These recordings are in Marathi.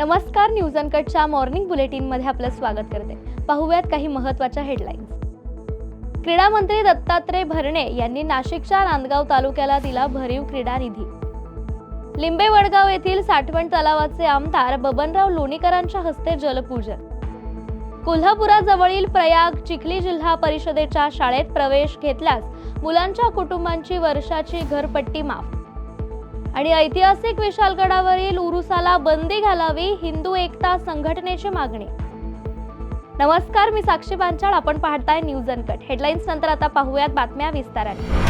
नमस्कार, न्यूज अनकटच्या मॉर्निंग बुलेटिनमध्ये आपलं स्वागत करते। पाहूयात काही महत्त्वाच्या हेडलाईन्स। क्रीडा मंत्री दत्तात्रय भरणे यांनी नाशिकच्या नांदगाव तालुक्याला दिला भरीव क्रीडा निधी। लिंबे वडगाव येथील साठवण तलावाचे आमदार बबनराव लोणीकरांच्या हस्ते जलपूजन। कोल्हापुराजवळील प्रयाग चिखली जिल्हा परिषदेच्या शाळेत प्रवेश घेतल्यास मुलांच्या कुटुंबांची वर्षाची घरपट्टी माफ। आणि ऐतिहासिक विशालगडावरील उरुसाला बंदी घालावी, हिंदू एकता संघटनेची मागणी। नमस्कार, मी साक्षी पांचाळ, आपण पाहताय न्यूज अनकट। हेडलाईन्स नंतर आता पाहूयात बातम्या विस्ताराने।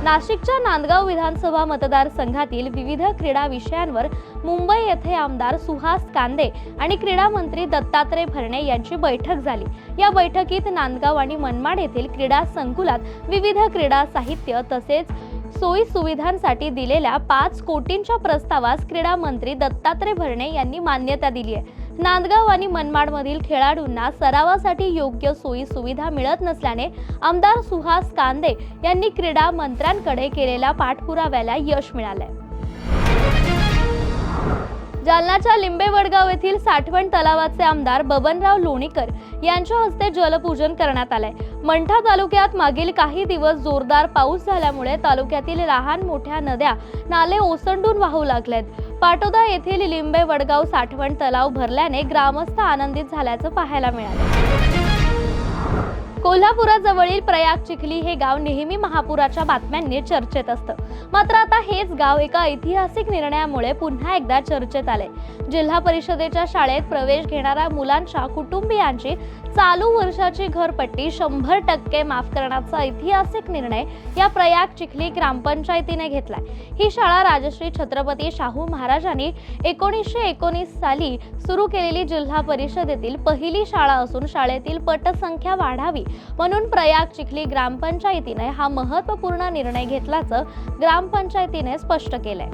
नाशिकच्या नांदगाव विधानसभा मतदारसंघातील विविध क्रीडा विषयांवर मुंबई येथे आमदार सुहास कांदे आणि क्रीडा मंत्री दत्तात्रय भरणे यांची बैठक झाली। या बैठकीत नांदगाव आणि मनमाड येथील क्रीडा संकुलात विविध क्रीडा साहित्य तसेच सोयी सुविधांसाठी दिलेल्या 5 कोटींच्या प्रस्तावास क्रीडा मंत्री दत्तात्रय भरणे यांनी मान्यता दिली आहे। नांदगाव आणि मनमाडमधील खेळाडूंना सरावासाठी योग्य सोयी सुविधा मिळत नसल्याने आमदार सुहास कांदे यांनी क्रीडा मंत्र्यांकडे केलेल्या पाठपुराव्याला यश मिळाले। जालन्याच्या लिंबे वडगाव येथील साठवण तलावाचे आमदार बबनराव लोणीकर यांच्या हस्ते जलपूजन करण्यात आले। मंठा तालुक्यात मागील काही दिवस जोरदार पाऊस झाल्यामुळे तालुक्यातील लहान मोठ्या नद्या नाले ओसंडून वाहू लागलेत। पाटोदा येथील लिंबे वडगाव साठवण तलाव भरल्याने ग्रामस्थ आनंदित झाल्याचं पाहायला मिळालं। कोल्हापुराजवळील प्रयाग चिखली हे गाव नेहमी महापुराच्या बातम्यांनी चर्चेत असतं, मात्र आता हेच गाव एका ऐतिहासिक निर्णयामुळे पुन्हा एकदा चर्चेत आले। जिल्हा परिषदेच्या शाळेत प्रवेश घेणाऱ्या मुलांच्या कुटुंबियांची चालू वर्षाची घरपट्टी 100% माफ करण्याचा ऐतिहासिक निर्णय या प्रयाग चिखली ग्रामपंचायतीने घेतलाय। ही शाळा राजश्री छत्रपती शाहू महाराजांनी 1919 साली सुरू केलेली जिल्हा परिषदेतील पहिली शाळा असून शाळेतील पटसंख्या वाढावी म्हणून प्रयाग चिखली ग्रामपंचायतीने हा महत्त्वपूर्ण निर्णय घेतल्याचं ग्रामपंचायतीने स्पष्ट केलंय।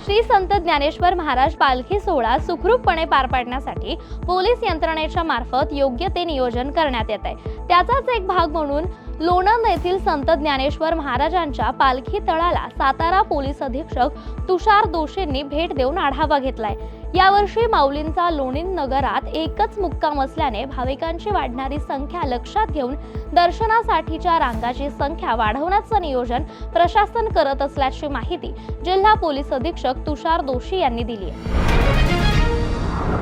श्री संत ज्ञानेश्वर महाराज पालखी सोहळा सुखरूपपणे पार पाडण्यासाठी पोलीस यंत्रणेच्या मार्फत योग्य ते नियोजन करण्यात येत आहे। त्याचाच एक भाग म्हणून लोणंद येथील संत ज्ञानेश्वर महाराजांच्या पालखी तळाला सातारा पोलीस अधीक्षक तुषार दोशींनी भेट देऊन आढावा घेतलाय। यावर्षी माऊलींचा लोणंद नगरात एकच मुक्काम असल्याने भाविकांची वाढणारी संख्या लक्षात घेऊन दर्शनासाठीच्या रांगाची संख्या वाढवण्याचं नियोजन प्रशासन करत असल्याची माहिती जिल्हा पोलीस अधीक्षक तुषार दोशी यांनी दिली आहे।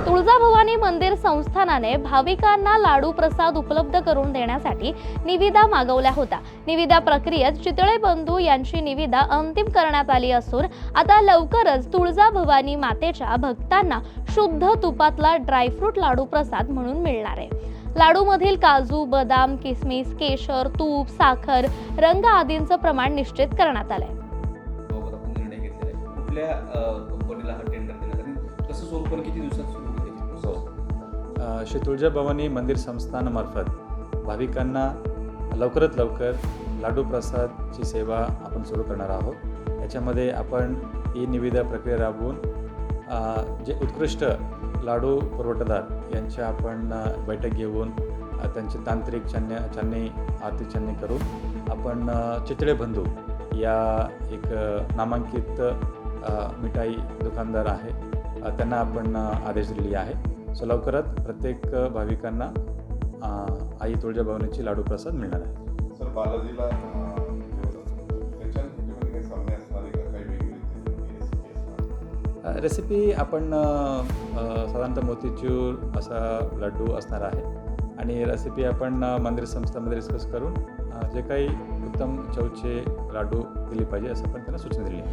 तुळजाभवानी मंदिर संस्थानाने भाविकांना लाडू प्रसाद उपलब्ध करून देण्यासाठी निविदा मागवल्या होत्या। निविदा प्रक्रियेत चितळे बंधू यांची निविदा अंतिम करण्यात आली असून आता लवकरच तुळजाभवानी मातेच्या भक्तांना शुद्ध तुपातला ड्रायफ्रूट लाडू प्रसाद म्हणून मिळणार आहे। लाडू मधील काजू, बदाम, किसमिस, केशर, तूप, साखर, रंग आदींचं प्रमाण निश्चित करण्यात आलंय। कुठल्या कंपनीला हा टेंडर देण्यात आणि कसं स्वरूप किती दिवसात सुरू होईल? श्री तुळजाभवानी मंदिर संस्थानामार्फत भाविकांना लवकरात लवकर लाडू प्रसादची सेवा आपण सुरू करणार आहोत। याच्यामध्ये आपण ही निविदा प्रक्रिया राबवून जे उत्कृष्ट लाडू पुरवठादार यांच्या आपण बैठक घेऊन त्यांची तांत्रिक छाननी आर्थिक छाननी करून आपण चितळे बंधू या एक नामांकित मिठाई दुकानदार आहे त्यांना आपण आदेश दिलेले आहे। सो लवकरात प्रत्येक भाविकांना आई तुळजाभवानीची लाडू प्रसाद मिळणार आहे। सर, बालाजीला रेसिपी आपण साधारणतः मोतीचूर असा लाडू असणार आहे आणि रेसिपी आपण मंदिर संस्थांमध्ये डिस्कस करून जे काही उत्तम चवचे लाडू दिले पाहिजे असं आपण त्यांना सूचना दिली आहे।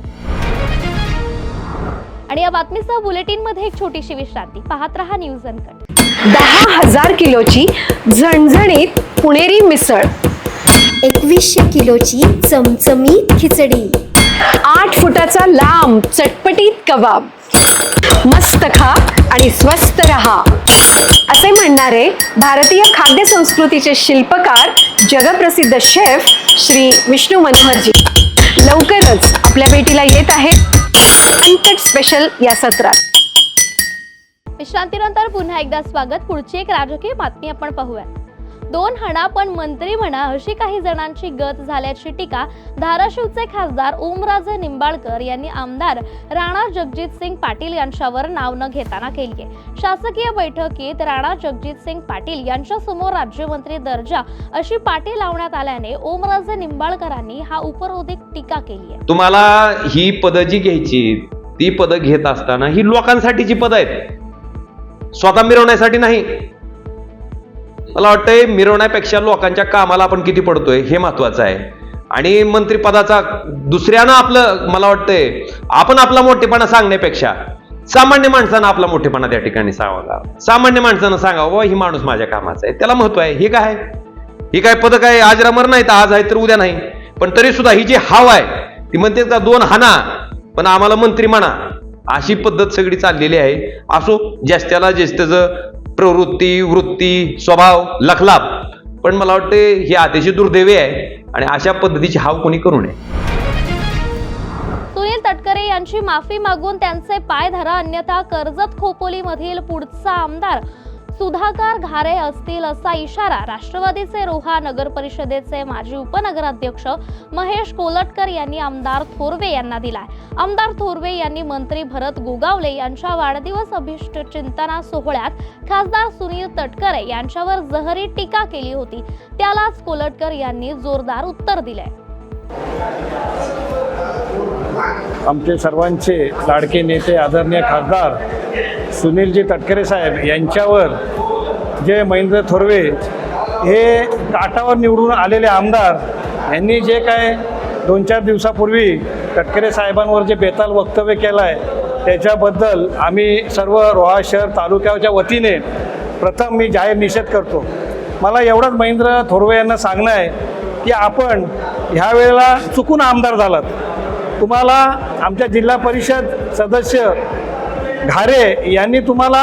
आणि या बातमीसह बुलेटिनमध्ये एक छोटीशी विश्रांती। पाहत रहा न्यूज अनकट। 10,000 किलोची झणझणीत पुणेरी मिसळ, 2100 किलोची चमचमीत खिचडी, 8 फुटाचा लांब चटपटीत कबाब, मस्त खा आणि स्वस्त रहा असे म्हणणारे भारतीय खाद्य संस्कृतीचे शिल्पकार जगप्रसिद्ध शेफ श्री विष्णू मनोहरजी लवकरच आपल्या भेटीला येत आहेत अनकट स्पेशल या सत्रात। विश्रांतीनंतर पुन्हा एकदा स्वागत। पुढची एक राजकीय बातमी आपण पाहूया। 2 हणा पण मंत्री म्हणा अशी काही जणांची गत झाल्याची टीका धाराशिवचे खासदार ओमराजे निंबाळकर यांनी आमदार राणा जगजितसिंग पाटील यांच्यावर नाव न घेताना केली आहे. शासकीय बैठकीत राणा जगजितसिंग पाटील यांच्या समोर राज्यमंत्री दर्जा अशी पाटी लावण्यात आल्याने ओमराजे निंबाळकरांनी हा उपरोधिक टीका केली आहे. तुम्हाला ही पदं जी घ्यायची ती पदं घेत असताना ही लोकांसाठीची पदं आहेत, स्वतः मिरवण्यासाठी नाही. मला वाटतंय मिरवण्यापेक्षा लोकांच्या कामाला आपण किती पडतोय हे महत्वाचं आहे. आणि मंत्रिपदाचा दुसऱ्यानं आपलं, मला वाटतंय आपण आपला मोठेपणा सांगण्यापेक्षा सामान्य माणसानं आपला मोठेपणा त्या ठिकाणी सांगावा. सामान्य माणसानं सांगावं बाबा ही माणूस माझ्या कामाचा आहे, त्याला महत्व आहे. हे काय, ही काय पदं काय आजरामर नाही, तर आज आहे तर उद्या नाही. पण तरी सुद्धा ही जी हाव आहे ती म्हणते का 2 हाना पण आम्हाला मंत्री म्हणा, अशी पद्धत सगळी चाललेली आहे. असो, ज्याच्याला ज्याचं प्रवृत्ती, वृत्ती, स्वभाव, लखलाप, पण मला वाटतं हे अतिशय दुर्दैवी आहे आणि अशा पद्धतीची हाव कोणी करू नये. सुनील तटकरे यांची माफी मागून त्यांचे पाय धरा, अन्यथा कर्जत खोपोलीमधील पुढचा आमदार सुधाकर घारे असतील असा इशारा राष्ट्रवादीचे रोहा नगर परिषदेचे माजी उपनगराध्यक्ष महेश कोलटकर यांनी आमदार थोरवे यांना दिलाय. आमदार थोरवे यांनी मंत्री भरत गोगावले यांच्या वाढदिवस अभिष्ट चिंतना सोहळ्यात खासदार सुनील तटकरे यांच्यावर जहरी टीका केली होती. त्यालाच कोलटकर यांनी जोरदार उत्तर दिले. आमचे सर्वांचे लाडके नेते आदरणीय खासदार सुनीलजी तटकरे साहेब यांच्यावर जे महेंद्र थोरवे हे काठावर निवडून आलेले आमदार यांनी जे काय 2-4 दिवसापूर्वी तटकरे साहेबांवर जे बेताल वक्तव्य केलं आहे त्याच्याबद्दल आम्ही सर्व रोहा शहर तालुक्याच्या वतीने प्रथम मी जाहीर निषेध करतो. मला एवढंच महेंद्र थोरवे यांना सांगणं आहे की आपण ह्या वेळेला चुकून आमदार झालात. तुम्हाला आमच्या जिल्हा परिषद सदस्य घारे यांनी तुम्हाला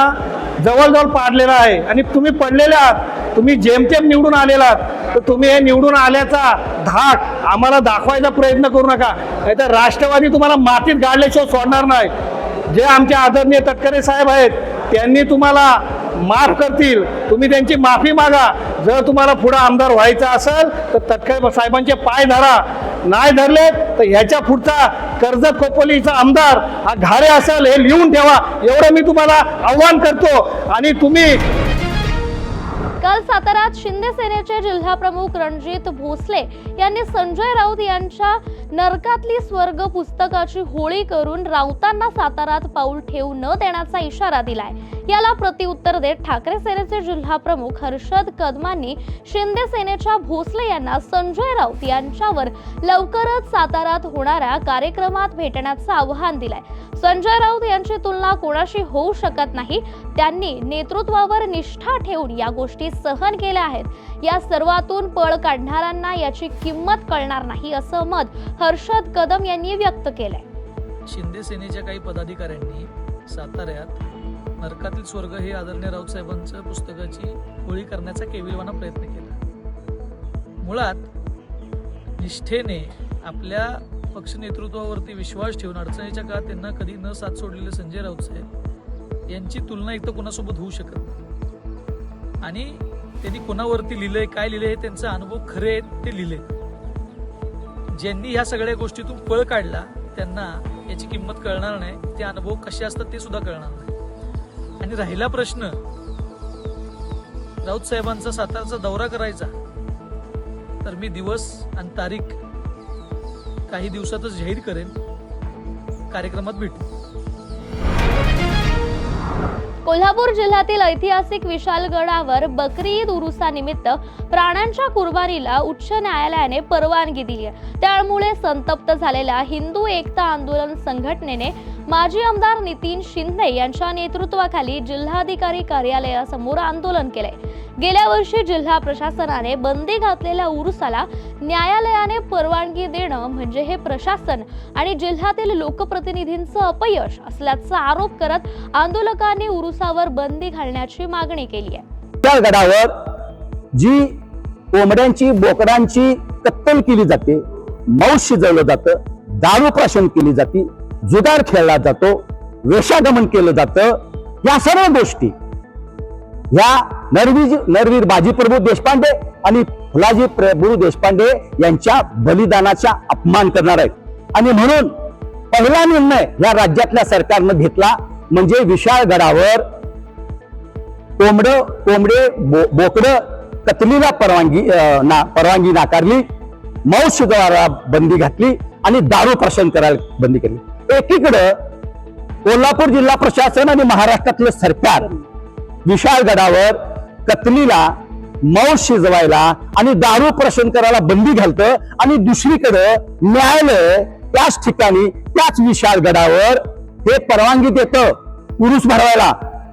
जवळजवळ पाडलेला आहे आणि तुम्ही पडलेले आहात. तुम्ही जेमतेम निवडून आलेला आहात, तर तुम्ही हे निवडून आल्याचा धाक आम्हाला दाखवायचा प्रयत्न करू नका, नाहीतर राष्ट्रवादी तुम्हाला मातीत गाडल्याशिवाय सोडणार नाही. जे आमचे आदरणीय तटकरे साहेब आहेत त्यांनी तुम्हाला माफ करतील, तुम्ही त्यांची माफी मागा. जर तुम्हाला पुढे आमदार व्हायचं असेल तर तटकरे साहेबांचे पाय धरा, नाही धरले तर ह्याच्या पुढचा कर्जत खोपोलीचा आमदार हा घारे असेल हे लिहून ठेवा, एवढं मी तुम्हाला आव्हान करतो. आणि तुम्ही काल साताऱ्यात शिंदे सेनेचे जिल्हा प्रमुख रणजित भोसले यांनी संजय राऊत यांच्या नरकातली स्वर्ग पुस्तकाची होळी करून राऊतांना साताऱ्यात पाऊल ठेवू न देण्याचा इशारा दिलाय. याला प्रत्युत्तर देत ठाकरे सेनेचे जिल्हा प्रमुख हर्षद कदमांनी शिंदे सेनेच्या भोसले यांना संजय राऊत यांच्यावर लवकरच साताऱ्यात होणाऱ्या कार्यक्रमात भेटण्याचं आवाहन दिलंय. संजय राऊत यांची तुलना कोणाशी होऊ शकत नाही. त्यांनी नेतृत्वावर निष्ठा ठेवून या गोष्टी सहन केल्या आहेत. या सर्वातून पळ काढणाऱ्यांना याची किंमत कळणार नाही असं मत हर्षद कदम यांनी व्यक्त केलंय. शिंदे सेनेच्या काही पदाधिकाऱ्यांनी साताऱ्यात नरकातील स्वर्ग हे आदरणीय राऊत साहेबांच्या पुस्तकाची होळी करण्याचा केविलवाना प्रयत्न केला. मुळात निष्ठेने आपल्या पक्ष नेतृत्वावरती विश्वास ठेवून अडचणीच्या काळात त्यांना कधी न साथ सोडलेले संजय राऊत साहेब यांची तुलना एक तर कोणासोबत होऊ शकत नाही. आणि त्यांनी कोणावरती लिहिलंय, काय लिहिलंय हे त्यांचा अनुभव खरे आहेत ते लिहिले. ज्यांनी ह्या सगळ्या गोष्टीतून पळ काढला त्यांना याची किंमत कळणार नाही, ते अनुभव कसे असतात ते सुद्धा कळणार नाही. आणि राहिला प्रश्न राऊत साहेबांचा सातारचा दौरा करायचा, तर मी दिवस आणि तारीख काही दिवसातच जाहीर करेन, कार्यक्रमात भेटू. कोल्हापूर जिल्ह्यातील ऐतिहासिक विशालगडावर बकरी ईद उरुसानिमित्त प्राण्यांच्या कुर्बानीला उच्च न्यायालयाने परवानगी दिली आहे. त्यामुळे संतप्त झालेल्या हिंदू एकता आंदोलन संघटनेने माजी आमदार नितीन शिंदे यांच्या नेतृत्वाखाली जिल्हाधिकारी कार्यालयासमोर आंदोलन केलंय. गेल्या वर्षी जिल्हा प्रशासनाने बंदी घातलेल्या उरुसाला न्यायालयाने परवानगी देणं म्हणजे हे प्रशासन आणि जिल्ह्यातील लोकप्रतिनिधींचं अपयश असल्याचा आरोप करत आंदोलकांनी उरुसावर बंदी घालण्याची मागणी केली आहे. त्या गडावर जी कोंबड्यांची बोकडांची कत्तल केली जाते, मांस शिजवलं जातं, दारू प्राशन केली जाते, जुगार खेळला जातो, वेश्यागमन केलं जातं, या सर्व गोष्टी या नरवीर बाजीप्रभू देशपांडे आणि फुलाजी प्रभू देशपांडे यांच्या बलिदानाचा अपमान करणार आहेत। आणि म्हणून पहिला निर्णय या राज्यातल्या सरकारनं घेतला म्हणजे विशाळगडावर कोंबडे बोकडं कतलीला परवानगी नाकारली, मांस शिजवायला बंदी घातली आणि दारू प्राशन करायला बंदी केली। एकीकडं कोल्हापूर जिल्हा प्रशासन आणि महाराष्ट्रातलं सरकार विशाळगडावर कतलीला मांस शिजवायला आणि दारू प्राशन करायला बंदी घालतं आणि दुसरीकडं न्यायालय त्याच ठिकाणी त्याच विशाळगडावर हे परवानगी देतं उरूस भरवायला।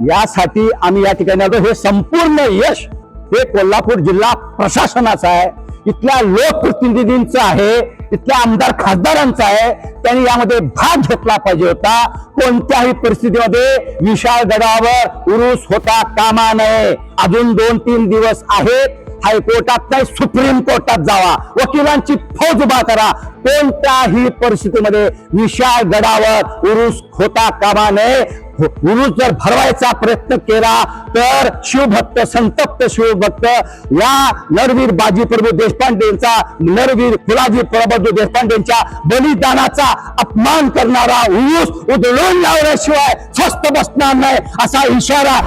यासाठी आम्ही या ठिकाणी आलो। हे संपूर्ण यश हे कोल्हापूर जिल्हा प्रशासनाचं आहे, इथल्या लोकप्रतिनिधींचं आहे, इथल्या आमदार खासदारांचा आहे। त्यांनी यामध्ये भाग घेतला पाहिजे होता। कोणत्याही परिस्थितीमध्ये विशाळगडावर उरूस होता कामा नये। अजून 2-3 दिवस आहेत, हायकोर्टात नाही सुप्रीम कोर्टात जावा, वकिलांची फौज उभा करा। कोणत्याही परिस्थितीमध्ये विशाळगडावर उरूस होता कामा नये। उरूस जर भरवायचा प्रयत्न केला तर शिवभक्त संतप्त शिवभक्त या नरवीर बाजीप्रभू देशपांडेंचा नरवीर फुलाजी प्रभू देशपांडेंच्या बलिदानाचा अपमान करणारा उरूस उधळून लावल्याशिवाय स्वस्थ बसणार नाही असा इशारा।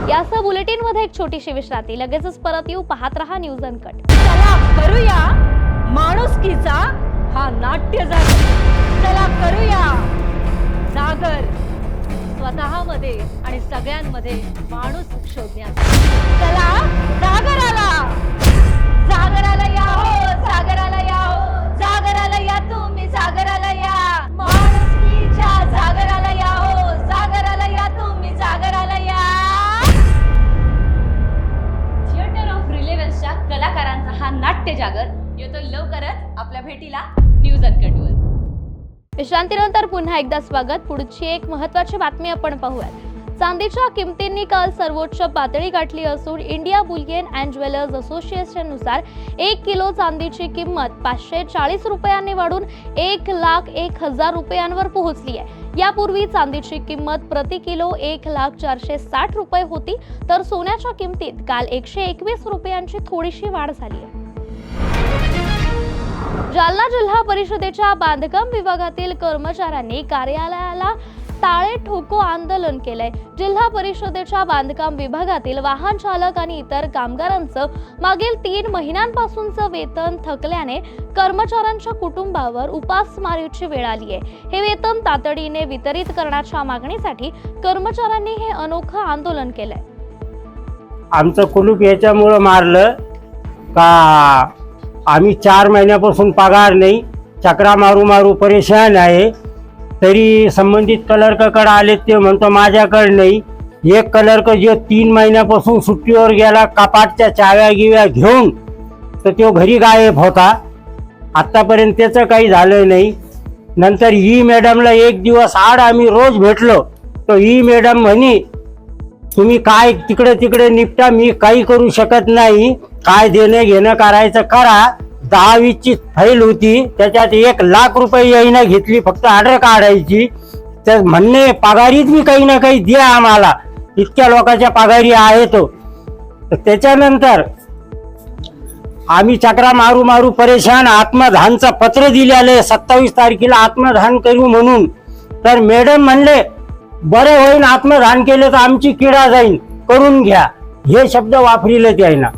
यासह बुलेटिन मध्ये एक छोटीशी विश्रांती, लगेचच परत येऊ। पाहत रहा न्यूज अनकट। चला करूया माणुसकीचा हा नाट्य जागर। चला करूया जागर स्वतःमध्ये आणि सगळ्यांमध्ये माणूस शोधण्याचा। चला जागराला या हो, जागराला या हो, जागराला या तुम्ही, जागराला या माणुसकीच्या जागराला या हो, जागराला या तुम्ही, जागराला या। थिएटर ऑफ रिलेव्हन्सच्या कलाकारांचा हा नाट्य जागर येतो लवकरच आपल्या भेटीला न्यूज अनकटवर। विश्रांतीनंतर पुन्हा एकदा स्वागत। पुढची एक महत्त्वाची बातमी आपण पाहूयात। चांदीच्या किमतींनी काल सर्वोच्च पातळी गाठली असून India Boolean and jewellers association नुसार 1 किलो चांदीची किंमत 540 रुपयांनी वाढून 1,01,000 रुपयांवर पोहोचली आहे। यापूर्वी चांदीची किंमत प्रति किलो 1,0460 रुपये होती, तर सोन्याच्या किमतीत काल 121 रुपयांची थोडीशी वाढ झाली आहे। जालना जिल्हा परिषदेच्या बांधकाम विभागातील कर्मचाऱ्यांनी कार्यालयाला टाळे ठोको आंदोलन केलंय। जिल्हा परिषदेच्या बांधकाम विभागातील वाहन चालक आणि इतर कामगारांचं मागील 3 महिन्यांपासूनचं वेतन थकल्याने कर्मचाऱ्यांच्या कुटुंबावर उपासमारीची वेळ आली आहे। हे वेतन तातडीने वितरित करण्याच्या मागणीसाठी कर्मचाऱ्यांनी हे अनोखं आंदोलन केलंय। आमचं कुलूप याच्यामुळं मारलं का आम्ही 4 महिन्यापासून पगार नाही, चक्रा मारू मारू परेशान आहे। तरी संबंधित क्लर्ककडे आले, ते म्हणतो माझ्याकडे नाही। एक क्लर्क जो 3 महिन्यापासून सुट्टीवर गेला कपाटच्या चाव्या गिव्या घेऊन, तर तो घरी गायब होता। आत्तापर्यंत त्याचं काही झालं नाही। नंतर ई मॅडमला 1 दिवस आड आम्ही रोज भेटलो, तर ई मॅडम म्हणे तुम्ही काय तिकडे निपटा, मी काही करू शकत नाही, काय देणं घेणं करायचं करा। 10-20ची फाईल होती, त्याच्यात 1,00,000 रुपये येईना घेतली, फक्त ऑर्डर काढायची। तर म्हणणे पगारीत मी काही ना काही द्या आम्हाला, इतक्या लोकांच्या पगारी आहे तो। त्याच्यानंतर आम्ही चक्रा मारू मारू परेशान, आत्मदानचं पत्र दिलेलं 27 तारखेला आत्मदान करू म्हणून। तर मॅडम म्हणले बरं होईन, आत्मदान केलं तर आमची किडा जाईन, करून घ्या, हे शब्द वापरिले त्याईना।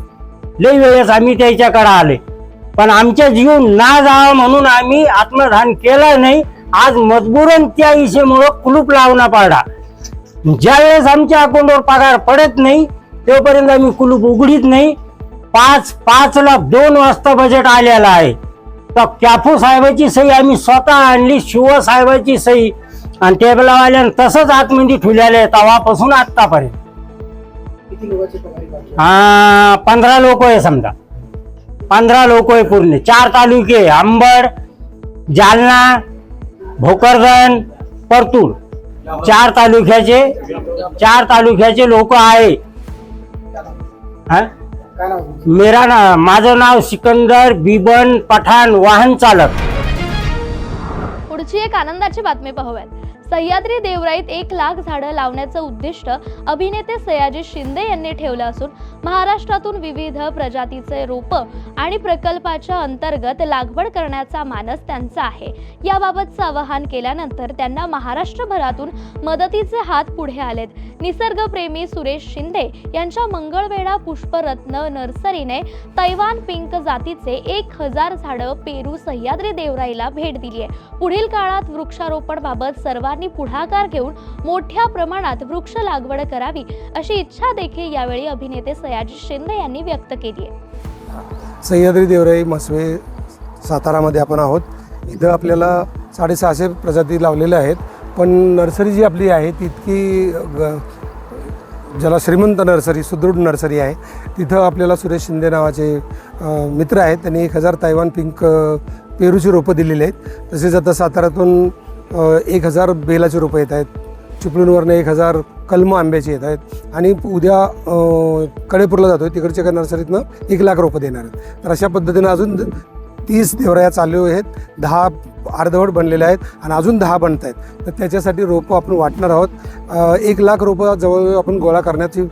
लई वेळेस आम्ही त्याच्याकडे आले, पण आमच्या जीव ना जावं म्हणून आम्ही आत्मदान केलं नाही। आज मजबूरन त्या इशेमुळं कुलूप लावणं पडला। ज्यावेळेस आमच्या अकाउंटवर पगार पडत नाही तोपर्यंत आम्ही कुलूप उघडीत नाही। 5ला 2 वाजता बजेट आलेला आहे, तर कॅफू साहेबाची सही आम्ही स्वतः आणली, शिव साहेबाची सही, आणि टेबलवाल्यानं तसंच आतमध्ये ठेवलेलं आहे तेव्हापासून आतापर्यंत। 15 लोक आहे, समजा 15 लोक आहे पूर्ण। 4 तालुके अंबड, जालना, भोकरदन, परतूर, 4 तालुक्याचे लोक आहे। माझं नाव सिकंदर बिबन पठाण, वाहन चालक। पुढची एक आनंदाची बातमी पाहूयात। सह्याद्री देवराईत 1 लाख झाडं लावण्याचं उद्दिष्ट अभिनेते सयाजी शिंदे यांनी ठेवलं असून महाराष्ट्रातून विविध प्रजातीचे रोपं आणि प्रकल्पाच्या अंतर्गत लागवड करण्याचा मानस त्यांचा आहे. याबाबतचं आवाहन केल्यानंतर त्यांना महाराष्ट्रभरातून मदतीचे हात पुढे आलेत. निसर्गप्रेमी सुरेश शिंदे यांच्या मंगळवेढा पुष्परत्न नर्सरीने तैवान पिंक जातीचे 1000 झाडं पेरू सह्याद्री देवराईला भेट दिली आहे. पुढील काळात वृक्षारोपण बाबत सर्वांनी पुढाकार घेऊन मोठ्या प्रमाणात वृक्ष लागवड करावी अशी इच्छा देखील यावेळी अभिनेते सयाजी शिंदे यांनी व्यक्त केली आहे. सह्याद्री देवराई म्हसवे सातारामध्ये आपण आहोत. इथं आपल्याला 650 प्रजाती लावलेल्या आहेत, पण नर्सरी जी आपली आहे ती इतकी ज्याला श्रीमंत नर्सरी, सुदृढ नर्सरी आहे. तिथं आपल्याला सुरेश शिंदे नावाचे मित्र आहेत. त्यांनी 1000 तैवान पिंक पेरूची रोपं दिलेली आहेत. तसेच आता साताऱ्यातून 1000 बेलाची रोपं येत आहेत. चिपळूणवरनं 1000 कलम आंब्याची येत आहेत आणि उद्या कडेपूरला जातो आहे, तिकडच्या एका नर्सरीतनं 1 लाख रोपं देणार आहेत. तर अशा पद्धतीनं अजून 30 देवराया चालू आहेत, 10 अर्धवट बनलेल्या आहेत आणि अजून 10 बनत आहेत. तर त्याच्यासाठी रोपं आपण वाटणार आहोत. 1 लाख रोपं जवळजवळ आपण गोळा करण्याची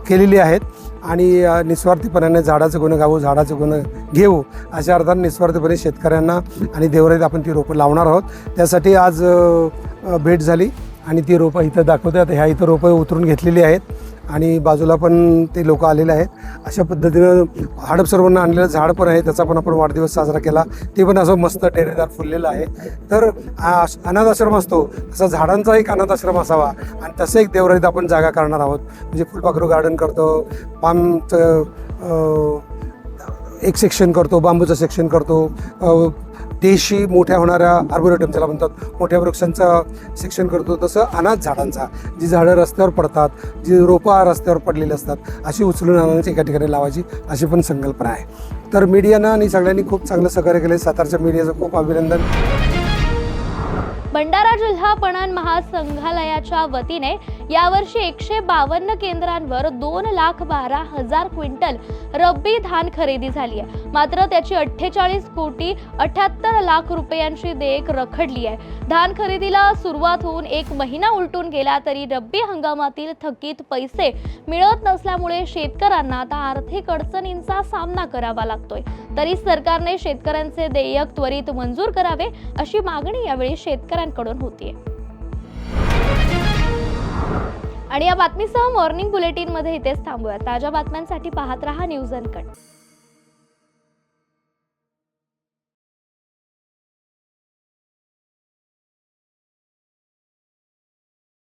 केलेली आहेत आणि निस्वार्थीपणाने झाडाचं गुण गावू, झाडाचं गुण घेऊ अशा अर्थाने निस्वार्थीपणे शेतकऱ्यांना आणि देवराईत आपण ती रोपं लावणार आहोत. त्यासाठी आज भेट झाली आणि ती रोपं इथं दाखवतात. ह्या इथं रोपं उतरून घेतलेली आहेत आणि बाजूला पण ते लोक आलेले आहेत. अशा पद्धतीनं हडपसरवरनं आणलेलं झाड पण आहे, त्याचा पण आपण वाढदिवस साजरा केला. ते पण असं मस्त टेरेदार फुललेलं आहे. तर अनाथ आश्रम असतो तसा झाडांचा एक अनाथ आश्रम असावा आणि तसं एक देवराईत आपण जागा करणार आहोत. म्हणजे फुलपाखरू गार्डन करतो, पामचं एक सेक्शन करतो, बांबूचं सेक्शन करतो, देशी मोठ्या होणाऱ्या आर्बोरेटम ज्याला म्हणतात, मोठ्या वृक्षांचा सेक्शन करतो. तसं अनाथ झाडांचा, जी झाडं रस्त्यावर पडतात, जी रोपं रस्त्यावर पडलेली असतात, अशी उचलून आणण्याची एका ठिकाणी लावायची अशी पण संकल्पना आहे. तर मीडियानं आणि सगळ्यांनी खूप चांगलं सहकार्य केलं. सातारच्या मीडियाचं खूप अभिनंदन. भंडारा जिल्हा पणन महासंघालयाच्या वतीने यावर्षी 152 केंद्रांवर 2,12,000 क्विंटल रब्बी धान खरेदी झाली आहे. मात्र त्याची 48,78 लाख रुपयांची देयक रखडली आहे. धान खरेदीला सुरुवात होऊन 1 महिना उलटून गेला तरी रब्बी हंगामातील थकीत पैसे मिळत नसल्यामुळे शेतकऱ्यांना आता आर्थिक अडचणींचा सामना करावा लागतोय. तरी सरकारने शेतकऱ्यांचे देयक त्वरित मंजूर करावे अशी मागणी यावेळी शेतकऱ्यांकडून होतीये. आणि या बातमीसह मॉर्निंग बुलेटिन मध्ये इथेच थांबूया. ताज्या बातम्यांसाठी पाहत रहा न्यूज अनकट.